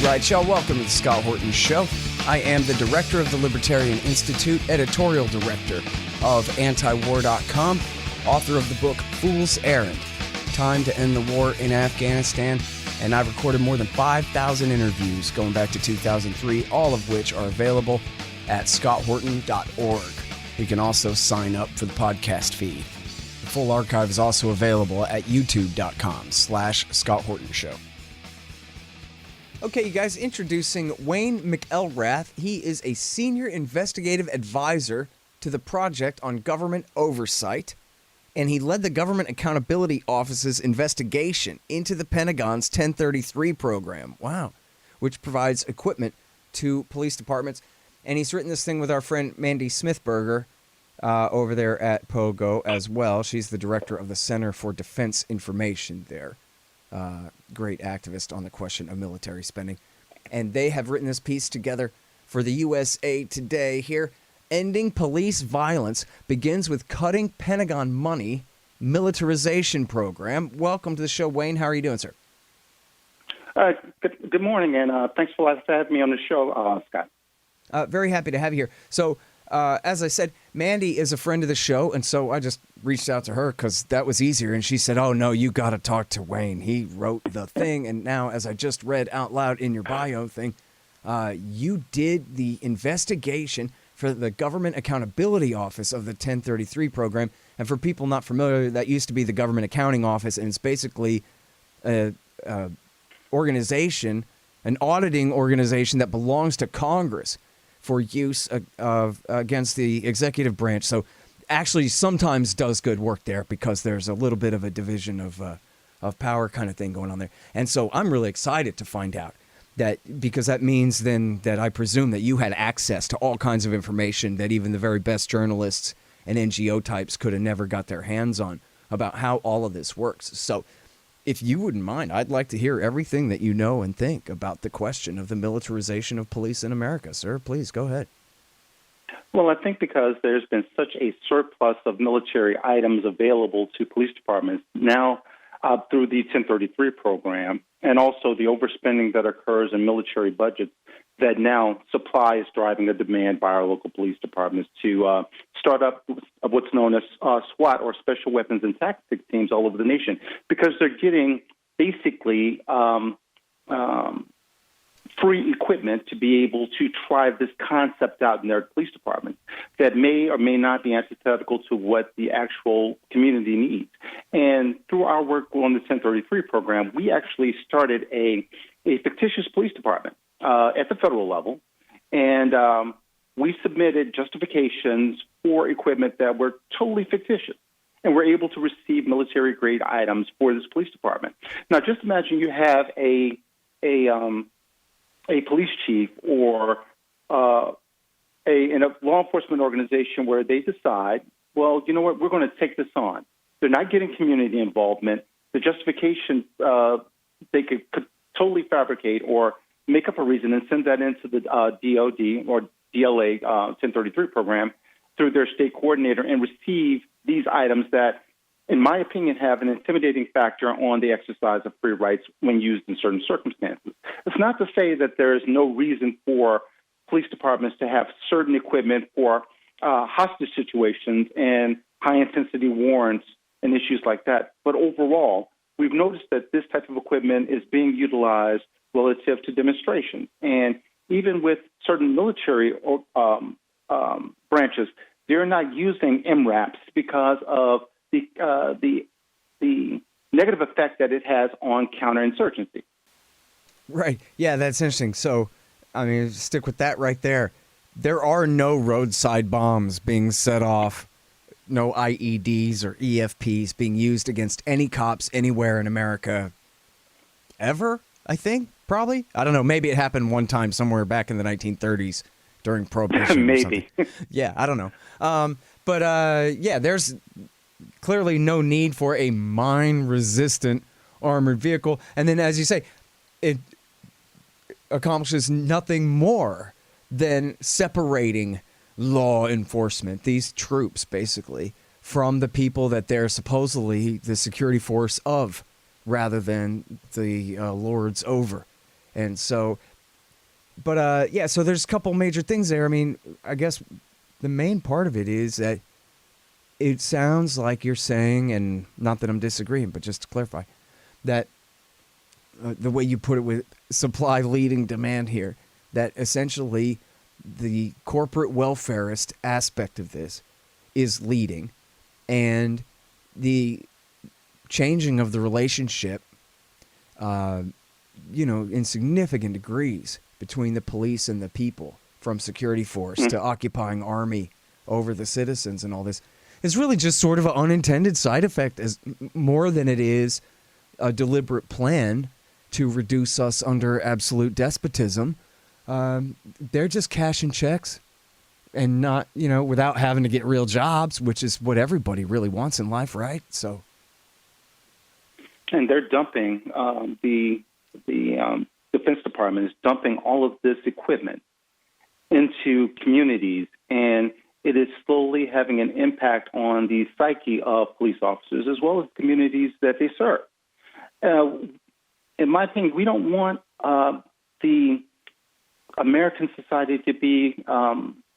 right, y'all. Welcome to the Scott Horton Show. I am the director of the Libertarian Institute, editorial director of antiwar.com, author of the book Fool's Errand, Time to End the War in Afghanistan, and I've recorded more than 5,000 interviews going back to 2003, all of which are available at scotthorton.org. You can also sign up for the podcast feed. The full archive is also available at youtube.com/Scott Horton Show. Okay, you guys, introducing Wayne McElrath. He is a senior investigative advisor to the Project on Government Oversight, and he led the Government Accountability Office's investigation into the Pentagon's 1033 program, which provides equipment to police departments. And he's written this thing with our friend Mandy Smithberger over there at POGO as well. She's the director of the Center for Defense Information there. Great activist on the question of military spending. And they have written this piece together for the USA Today here. Ending police violence begins with cutting Pentagon money, militarization program. Welcome to the show, Wayne. How are you doing, sir? Good morning, and thanks for having me on the show, Scott. Very happy to have you here. So, as I said, Mandy is a friend of the show, and so I just reached out to her because that was easier. And she said, oh, no, you got to talk to Wayne. He wrote the thing. And now, as I just read out loud in your bio thing, you did the investigation for the Government Accountability Office of the 1033 program. And for people not familiar, that used to be the Government Accounting Office, and it's basically an organization, an auditing organization that belongs to Congress for use against the executive branch. So actually sometimes does good work there because there's a little bit of a division of power kind of thing going on there. And so I'm really excited to find out that, because that means then that I presume that you had access to all kinds of information that even the very best journalists and NGO types could have never got their hands on about how all of this works. So if you wouldn't mind, I'd like to hear everything that you know and think about the question of the militarization of police in America. Sir, please go ahead. Well, I think because there's been such a surplus of military items available to police departments now through the 1033 program, and also the overspending that occurs in military budgets, that now supply is driving a demand by our local police departments to start up what's known as SWAT, or Special Weapons and Tactics teams, all over the nation, because they're getting basically free equipment to be able to try this concept out in their police departments that may or may not be antithetical to what the actual community needs. And through our work on the 1033 program, we actually started a fictitious police department at the federal level, and we submitted justifications for equipment that were totally fictitious, and we're able to receive military-grade items for this police department. Now, just imagine you have a police chief or in a law enforcement organization where they decide, well, you know what, we're going to take this on. They're not getting community involvement. The justification they could totally fabricate or make up a reason and send that into the DOD or DLA 1033 program through their state coordinator and receive these items that, in my opinion, have an intimidating factor on the exercise of free rights when used in certain circumstances. It's not to say that there is no reason for police departments to have certain equipment for hostage situations and high-intensity warrants and issues like that. But overall, we've noticed that this type of equipment is being utilized relative to demonstrations. And even with certain military branches, they're not using MRAPs because of the negative effect that it has on counterinsurgency. Right. Yeah, that's interesting. So, I mean, stick with that right there. There are no roadside bombs being set off, no IEDs or EFPs being used against any cops anywhere in America ever, I think, probably. I don't know. Maybe it happened one time somewhere back in the 1930s during Prohibition or something. Yeah, I don't know. Yeah, there's clearly no need for a mine-resistant armored vehicle. And then, as you say, it accomplishes nothing more than separating law enforcement, these troops, basically, from the people that they're supposedly the security force of, rather than the lords over. And so But yeah, so there's a couple major things there. I mean, I guess the main part of it is that it sounds like you're saying, and not that I'm disagreeing, but just to clarify, that the way you put it with supply leading demand here, that essentially the corporate welfarist aspect of this is leading, and the changing of the relationship, in significant degrees between the police and the people, from security force to occupying army over the citizens and all this, is really just sort of an unintended side effect, as more than it is a deliberate plan to reduce us under absolute despotism. They're just cashing checks and not, without having to get real jobs, which is what everybody really wants in life, right? So, and they're dumping the Defense Department is dumping all of this equipment into communities, and it is slowly having an impact on the psyche of police officers as well as communities that they serve. In my opinion, we don't want the American society to be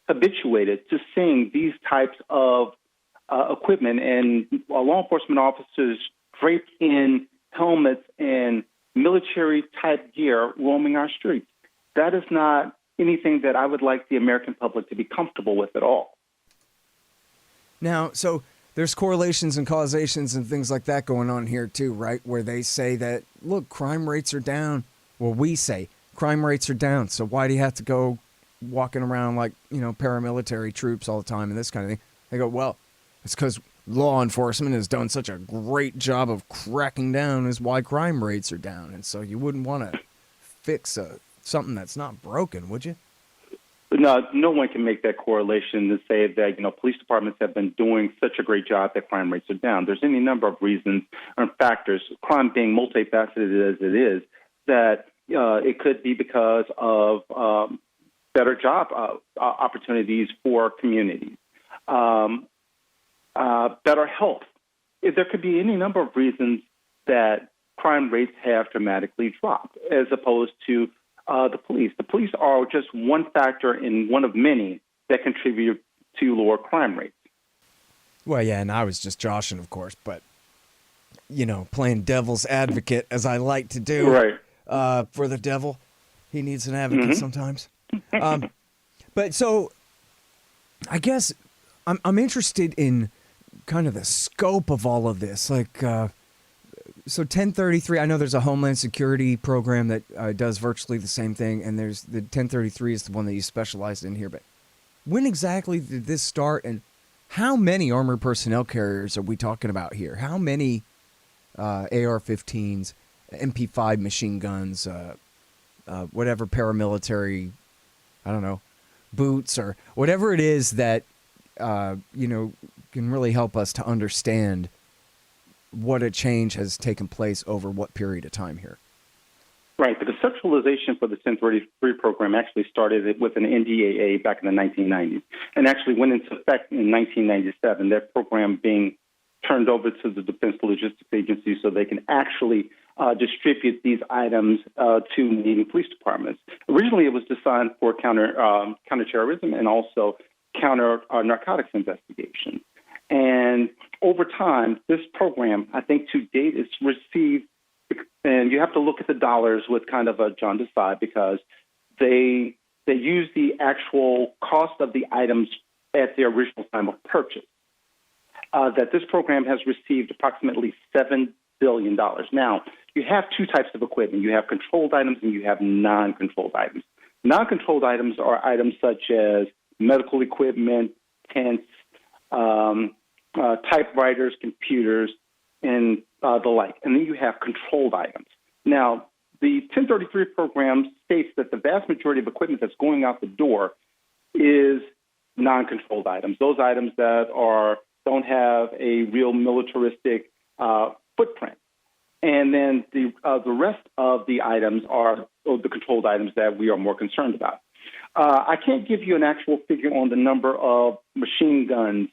habituated to seeing these types of equipment and law enforcement officers draped in helmets and military-type gear roaming our streets. That is not anything that I would like the American public to be comfortable with at all. Now, so there's correlations and causations and things like that going on here too, right? Where they say that, look, crime rates are down. Well, we say crime rates are down, so why do you have to go walking around like, paramilitary troops all the time and this kind of thing? They go, well, it's because law enforcement has done such a great job of cracking down is why crime rates are down. And so you wouldn't want to fix something that's not broken, would you? No one can make that correlation to say that, police departments have been doing such a great job that crime rates are down. There's any number of reasons and factors, crime being multifaceted as it is, that it could be because of better job opportunities for communities, better health. There could be any number of reasons that crime rates have dramatically dropped as opposed to the police. The police are just one factor in one of many that contribute to lower crime rates. Well, yeah, and I was just joshing, of course, but, playing devil's advocate, as I like to do, right. For the devil. He needs an advocate sometimes. But so I guess I'm interested in kind of the scope of all of this. Like, so 1033, I know there's a Homeland Security program that does virtually the same thing, and there's the 1033 is the one that you specialized in here. But when exactly did this start, and how many armored personnel carriers are we talking about here? How many AR-15s, MP5 machine guns, whatever paramilitary, I don't know, boots or whatever it is that, can really help us to understand what a change has taken place over what period of time here? Right. The conceptualization for the 1033 program actually started with an NDAA back in the 1990s and actually went into effect in 1997, that program being turned over to the Defense Logistics Agency so they can actually distribute these items to needing police departments. Originally, it was designed for counterterrorism and also counter narcotics investigation. And over time, this program, I think to date, has received, and you have to look at the dollars with kind of a jaundiced eye because they use the actual cost of the items at their original time of purchase. That this program has received approximately $7 billion. Now, you have two types of equipment. You have controlled items and you have non-controlled items. Non-controlled items are items such as medical equipment, tents, typewriters, computers, and the like. And then you have controlled items. Now, the 1033 program states that the vast majority of equipment that's going out the door is non-controlled items. Those items that don't have a real militaristic footprint. And then the rest of the items are the controlled items that we are more concerned about. I can't give you an actual figure on the number of machine guns,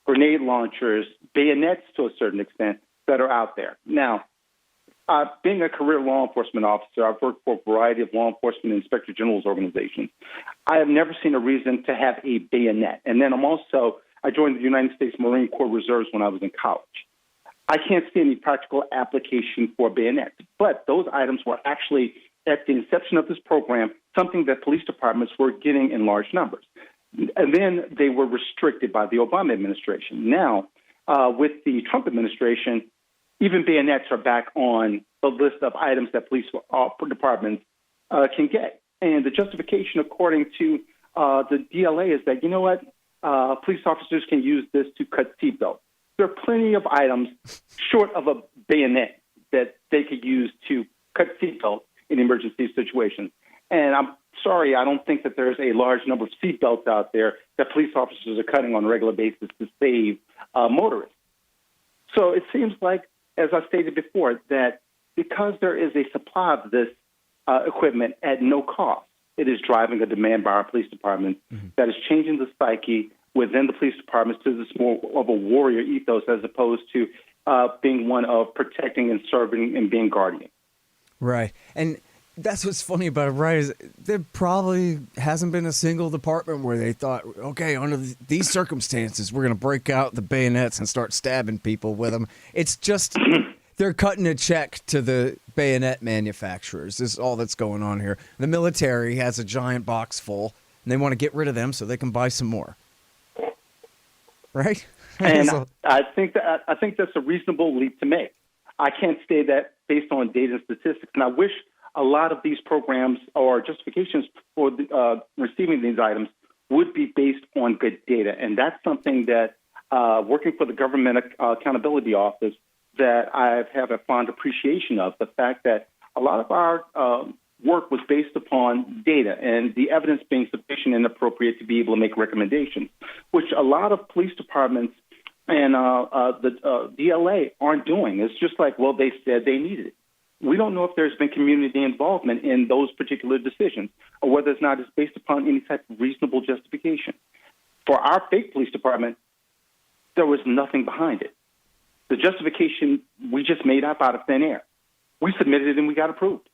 grenade launchers, bayonets to a certain extent that are out there. Now, Being a career law enforcement officer, I've worked for a variety of law enforcement and inspector general's organizations. I have never seen a reason to have a bayonet. And then I joined the United States Marine Corps Reserves when I was in college. I can't see any practical application for bayonets, but those items were actually, at the inception of this program, something that police departments were getting in large numbers. And then they were restricted by the Obama administration. Now, with the Trump administration, even bayonets are back on the list of items that police departments can get. And the justification, according to the DLA, is that, you know what, police officers can use this to cut seatbelts. There are plenty of items short of a bayonet that they could use to cut seatbelts in emergency situations. And I'm sorry, I don't think that there's a large number of seatbelts out there that police officers are cutting on a regular basis to save motorists. So it seems like, as I stated before, that because there is a supply of this equipment at no cost, it is driving a demand by our police departments that is changing the psyche within the police departments to this more of a warrior ethos as opposed to being one of protecting and serving and being guardian. Right. And that's what's funny about it, right, is there probably hasn't been a single department where they thought, okay, under these circumstances, we're going to break out the bayonets and start stabbing people with them. It's just they're cutting a check to the bayonet manufacturers. This is all that's going on here. The military has a giant box full, and they want to get rid of them so they can buy some more. Right? And I think that's a reasonable leap to make. I can't say that based on data and statistics, and I wish a lot of these programs or justifications for receiving these items would be based on good data. And that's something that working for the Government Accountability Office that I have a fond appreciation of, the fact that a lot of our work was based upon data and the evidence being sufficient and appropriate to be able to make recommendations, which a lot of police departments and the DLA aren't doing. It's just like, well, they said they needed it. We don't know if there's been community involvement in those particular decisions or whether it's not it's based upon any type of reasonable justification. For our fake police department, there was nothing behind it. The justification we just made up out of thin air. We submitted it and we got approved.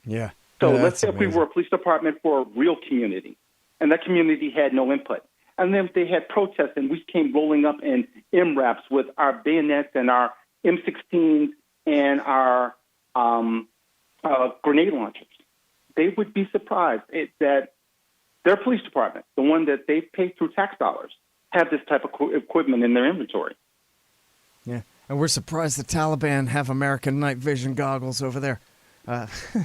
Yeah. So let's say if we were a police department for a real community and that community had no input. And then they had protests and we came rolling up in MRAPs with our bayonets and our M16s and our grenade launchers. They would be surprised that their police department, the one that they pay through tax dollars, have this type of equipment in their inventory. Yeah, and we're surprised the Taliban have American night vision goggles over there.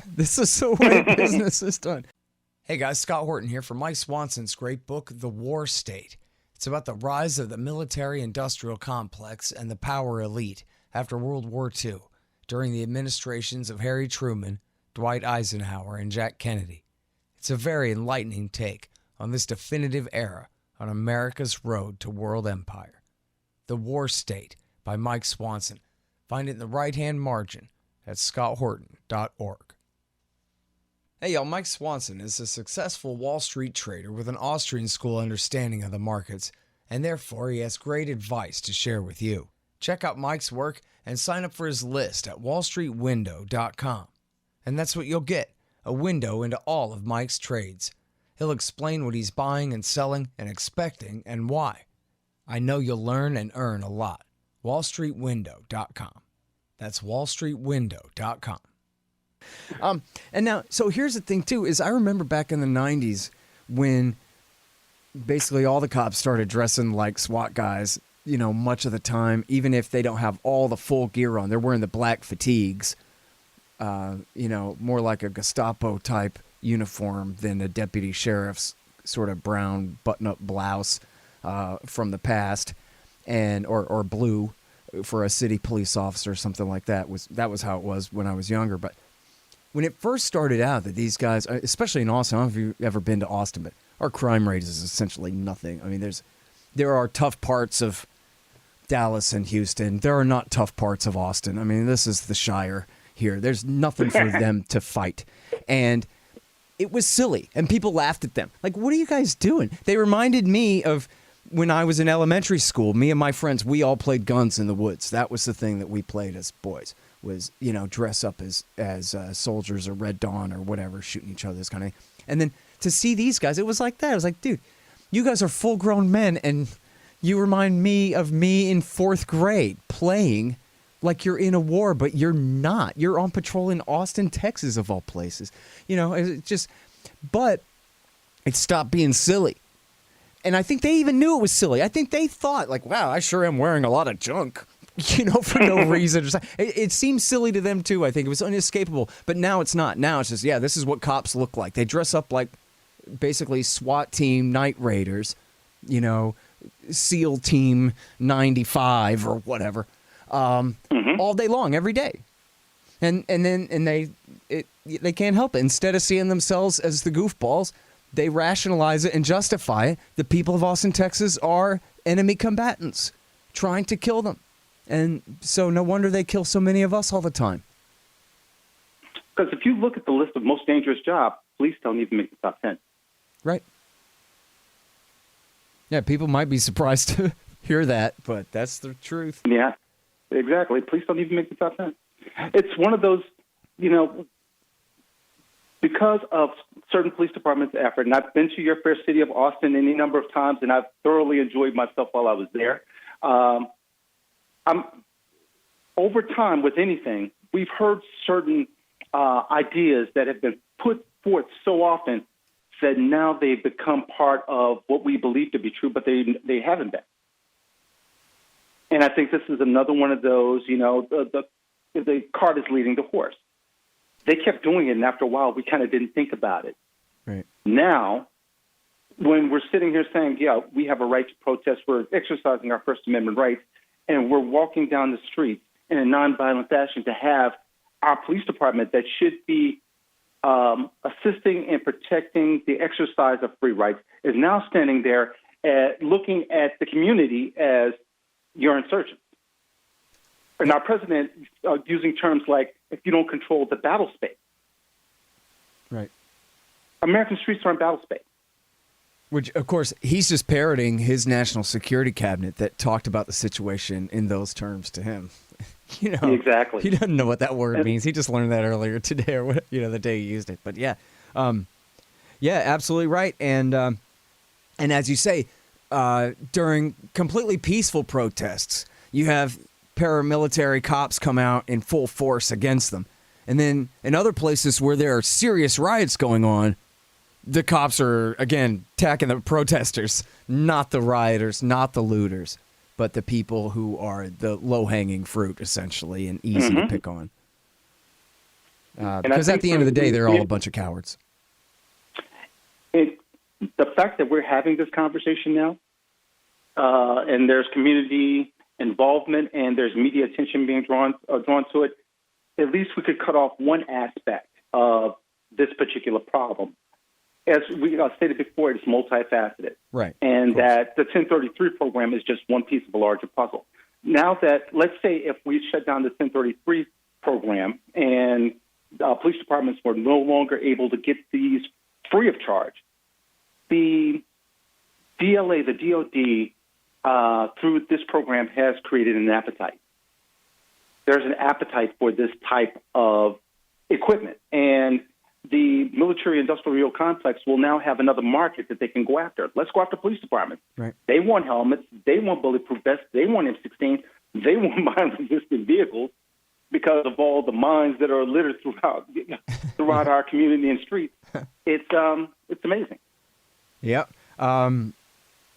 This is the way business is done. Hey guys, Scott Horton here for Mike Swanson's great book, The War State. It's about the rise of the military-industrial complex and the power elite after World War II, during the administrations of Harry Truman, Dwight Eisenhower, and Jack Kennedy. It's a very enlightening take on this definitive era on America's road to world empire. The War State by Mike Swanson. Find it in the right-hand margin at scotthorton.org. Hey y'all, Mike Swanson is a successful Wall Street trader with an Austrian school understanding of the markets, and therefore he has great advice to share with you. Check out Mike's work and sign up for his list at wallstreetwindow.com. And that's what you'll get, a window into all of Mike's trades. He'll explain what he's buying and selling and expecting and why. I know you'll learn and earn a lot. wallstreetwindow.com. That's wallstreetwindow.com. And now, so here's the thing too, is I remember back in the 90s when basically all the cops started dressing like SWAT guys, you know, much of the time, even if they don't have all the full gear on. They're wearing the black fatigues, you know, more like a Gestapo type uniform than a deputy sheriff's sort of brown button-up blouse from the past, and or blue for a city police officer or something like that. That was how it was when I was younger. But when it first started out that these guys, especially in Austin, I don't know if you've ever been to Austin, but our crime rate is essentially nothing. I mean, there are tough parts of Dallas and Houston. There are not tough parts of Austin. I mean, this is the Shire here. There's nothing for them to fight. And it was silly, and people laughed at them. Like, what are you guys doing? They reminded me of when I was in elementary school. Me and my friends, we all played guns in the woods. That was the thing that we played as boys. dress up as soldiers or Red Dawn or whatever, shooting each other, this kind of thing. And then to see these guys, it was like that. I was like, dude, you guys are full-grown men, and you remind me of me in 4th grade playing like you're in a war, but you're not. You're on patrol in Austin, Texas, of all places. But it stopped being silly. And I think they even knew it was silly. I think they thought, like, wow, I sure am wearing a lot of junk, for no reason. It seems silly to them, too. I think it was inescapable. But now it's not. Now it's just, this is what cops look like. They dress up like basically SWAT team night raiders, SEAL Team 95 or whatever, all day long, every day. And they can't help it. Instead of seeing themselves as the goofballs, they rationalize it and justify it. The people of Austin, Texas are enemy combatants trying to kill them. And so no wonder they kill so many of us all the time. Because if you look at the list of most dangerous jobs, police don't even make the top 10. Right. Yeah, people might be surprised to hear that, but that's the truth. Yeah, exactly. Police don't even make the top 10. It's one of those, because of certain police departments' effort, and I've been to your fair city of Austin any number of times, and I've thoroughly enjoyed myself while I was there. Over time, with anything, we've heard certain ideas that have been put forth so often that now they've become part of what we believe to be true, but they haven't been. And I think this is another one of those, the cart is leading the horse. They kept doing it, and after a while, we kind of didn't think about it. Right. Now, when we're sitting here saying, we have a right to protest, we're exercising our First Amendment rights, and we're walking down the street in a nonviolent fashion to have our police department that should be assisting and protecting the exercise of free rights is now standing there looking at the community as your insurgents. And our president using terms like, if you don't control the battle space. Right. American streets aren't battle space. Which, of course, he's just parroting his national security cabinet that talked about the situation in those terms to him. Exactly. He doesn't know what that word means. He just learned that earlier today, or the day he used it. But absolutely right. And as you say, during completely peaceful protests, you have paramilitary cops come out in full force against them. And then in other places where there are serious riots going on, the cops are, again, attacking the protesters, not the rioters, not the looters, but the people who are the low-hanging fruit, essentially, and easy to pick on. Because at the end of the day, they're all a bunch of cowards. The fact that we're having this conversation now, and there's community involvement and there's media attention being drawn to it, at least we could cut off one aspect of this particular problem. As we stated before, it's multifaceted. Right. And that the 1033 program is just one piece of a larger puzzle. Now that, let's say if we shut down the 1033 program and police departments were no longer able to get these free of charge, the DLA, the DOD, through this program has created an appetite. There's an appetite for this type of equipment. And the military-industrial complex will now have another market that they can go after. Let's go after police departments. Right. They want helmets. They want bulletproof vests. They want M16. They want mine-resistant vehicles because of all the mines that are littered throughout our community and streets. It's amazing. Yep.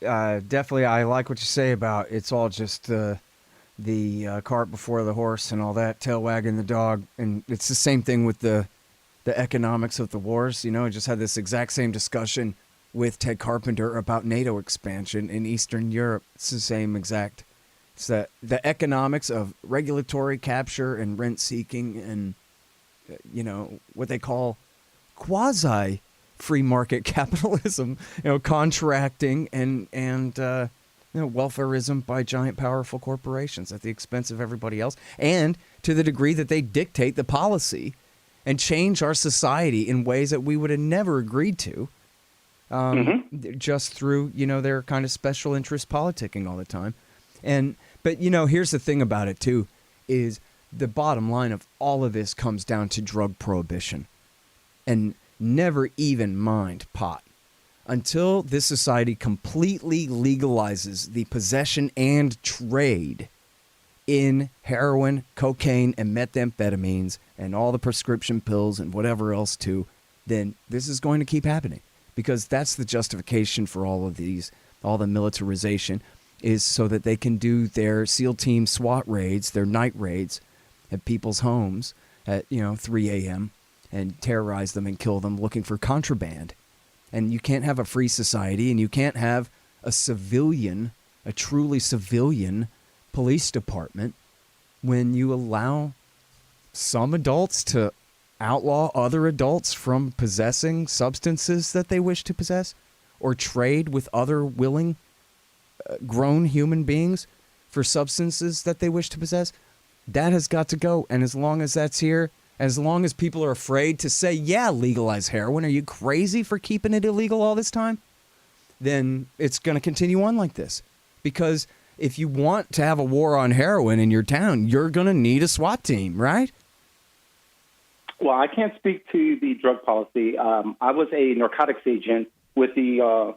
Definitely, I like what you say about it's all just the cart before the horse and all that, tail wagging the dog. And it's the same thing with the economics of the wars. I just had this exact same discussion with Ted Carpenter about NATO expansion in Eastern Europe. It's the same exact. It's the economics of regulatory capture and rent seeking and, what they call quasi free market capitalism, contracting and welfareism by giant powerful corporations at the expense of everybody else. And to the degree that they dictate the policy and change our society in ways that we would have never agreed to, just through, their kind of special interest politicking all the time. But here's the thing about it, too, is the bottom line of all of this comes down to drug prohibition. And never even mind pot. Until this society completely legalizes the possession and trade in heroin, cocaine, and methamphetamines, and all the prescription pills and whatever else too, then this is going to keep happening. Because that's the justification for all of these, all the militarization, is so that they can do their SEAL team SWAT raids, their night raids at people's homes at 3 a.m. and terrorize them and kill them looking for contraband. And you can't have a free society, and you can't have a truly civilian police department when you allow some adults to outlaw other adults from possessing substances that they wish to possess, or trade with other willing grown human beings for substances that they wish to possess. That has got to go. And as long as that's here, as long as people are afraid to say, yeah, legalize heroin, are you crazy for keeping it illegal all this time? Then it's going to continue on like this. Because if you want to have a war on heroin in your town, you're going to need a SWAT team, right? Well, I can't speak to the drug policy. I was a narcotics agent with the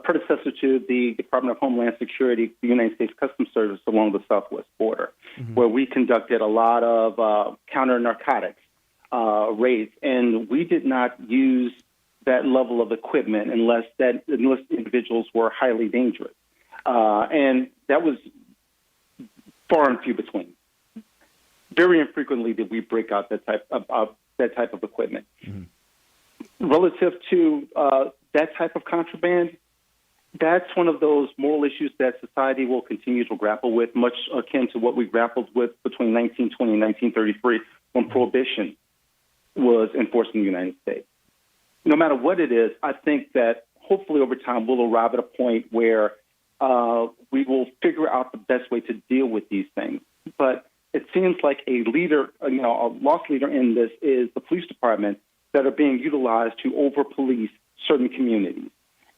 predecessor to the Department of Homeland Security, the United States Customs Service along the southwest border, where we conducted a lot of counter-narcotics raids, and we did not use that level of equipment unless individuals were highly dangerous. And that was far and few between. Very infrequently did we break out that type of equipment. Relative to that type of contraband, that's one of those moral issues that society will continue to grapple with, much akin to what we grappled with between 1920 and 1933 when Prohibition was enforced in the United States. No matter what it is, I think that hopefully over time we'll arrive at a point where we will figure out the best way to deal with these things. But it seems like a leader, a lost leader in this is the police department that are being utilized to over-police certain communities.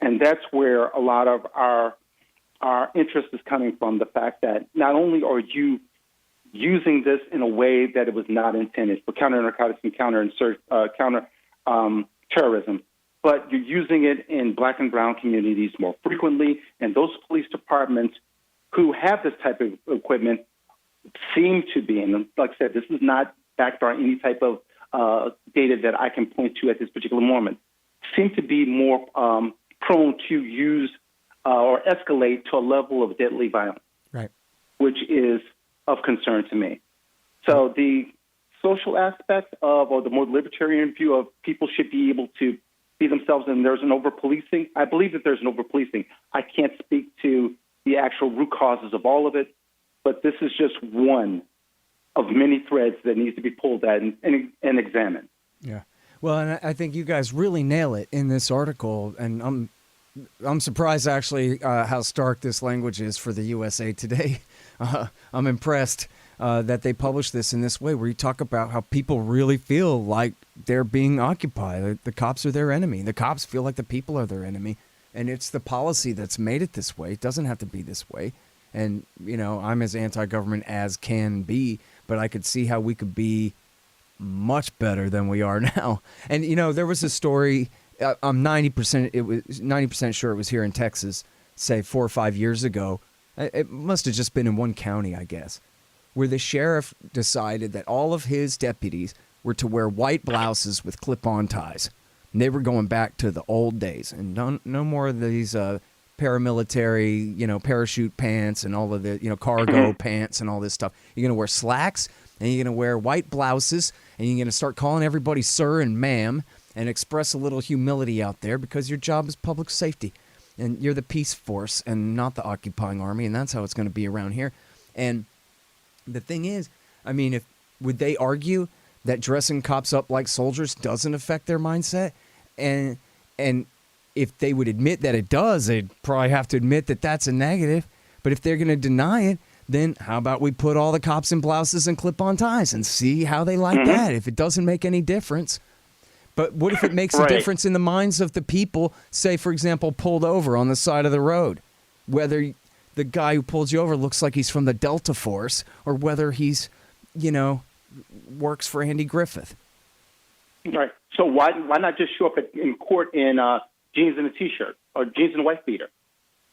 And that's where a lot of our interest is coming from, the fact that not only are you using this in a way that it was not intended for counter-narcotics and counter-terrorism, but you're using it in black and brown communities more frequently, and those police departments who have this type of equipment seem to be, and like I said, this is not backed by any type of data that I can point to at this particular moment, seem to be more prone to use or escalate to a level of deadly violence, right? Which is of concern to me. So the social aspect of, or the more libertarian view of people should be able to be themselves, and there's an over-policing. I believe that there's an over-policing. I can't speak to the actual root causes of all of it, but this is just one of many threads that needs to be pulled at and examined. Yeah. Well, and I think you guys really nail it in this article, and I'm surprised actually how stark this language is for the USA Today. I'm impressed that they publish this in this way, where you talk about how people really feel like they're being occupied. The cops are their enemy. The cops feel like the people are their enemy, and it's the policy that's made it this way. It doesn't have to be this way. And, I'm as anti-government as can be, but I could see how we could be much better than we are now. And, there was a story, I'm 90% sure it was here in Texas, say 4 or 5 years ago. It must have just been in one county, I guess, where the sheriff decided that all of his deputies were to wear white blouses with clip-on ties. And they were going back to the old days, and no more of these paramilitary, parachute pants and all of the, cargo pants and all this stuff. You're going to wear slacks, and you're going to wear white blouses, and you're going to start calling everybody sir and ma'am and express a little humility out there, because your job is public safety. And you're the peace force and not the occupying army, and that's how it's going to be around here. And the thing is, would they argue that dressing cops up like soldiers doesn't affect their mindset? And if they would admit that it does, they'd probably have to admit that that's a negative. But if they're going to deny it, then how about we put all the cops in blouses and clip-on ties and see how they like that, if it doesn't make any difference. But what if it makes a difference in the minds of the people, say, for example, pulled over on the side of the road, whether the guy who pulls you over looks like he's from the Delta Force or whether he's, works for Andy Griffith. Right. So why not just show up in court in jeans and a T-shirt or jeans and a wife beater?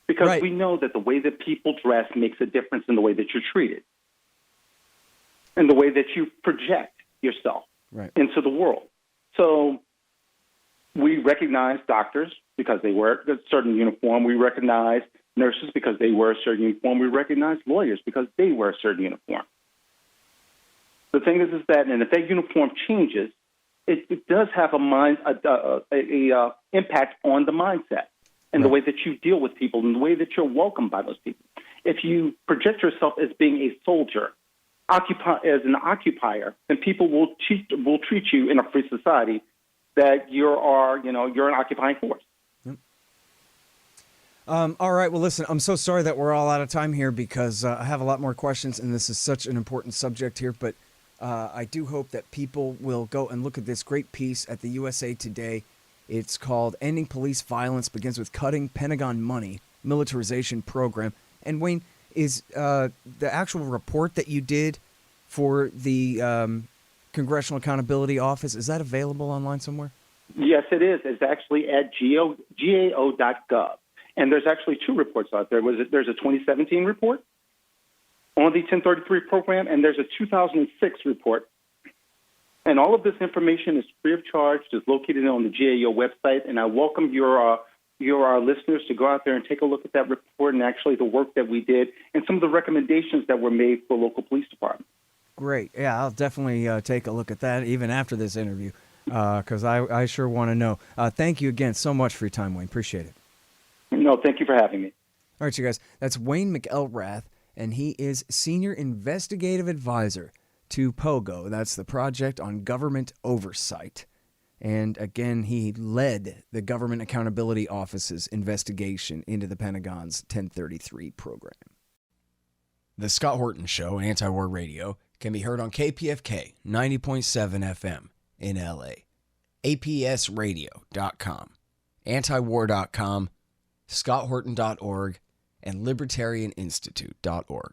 Because we know that the way that people dress makes a difference in the way that you're treated and the way that you project yourself into the world. So we recognize doctors because they wear a certain uniform. We recognize nurses because they wear a certain uniform. We recognize lawyers because they wear a certain uniform. The thing is that, and if that uniform changes, it does have a impact on the mindset and the way that you deal with people and the way that you're welcomed by those people. If you project yourself as being a soldier, as an occupier, then people will treat you in a free society that you're an occupying force. All right. Well, listen, I'm so sorry that we're all out of time here because I have a lot more questions, and this is such an important subject here. But I do hope that people will go and look at this great piece at the USA Today. It's called Ending Police Violence Begins with Cutting Pentagon Money, Militarization Program. And Wayne, is the actual report that you did for the Congressional Accountability Office, is that available online somewhere? Yes, it is. It's actually at gao.gov. And there's actually two reports out there. There's a 2017 report on the 1033 program, and there's a 2006 report. And all of this information is free of charge. It's located on the GAO website, and I welcome your listeners to go out there and take a look at that report and actually the work that we did and some of the recommendations that were made for local police departments. Great. Yeah, I'll definitely take a look at that even after this interview because I sure want to know. Thank you again so much for your time, Wayne. Appreciate it. No, thank you for having me. All right, you guys. That's Wayne McElrath, and he is Senior Investigative Advisor to POGO. That's the Project on Government Oversight. And again, he led the Government Accountability Office's investigation into the Pentagon's 1033 program. The Scott Horton Show, Anti-War Radio, can be heard on KPFK 90.7 FM in LA, APSradio.com, antiwar.com, scotthorton.org, and libertarianinstitute.org.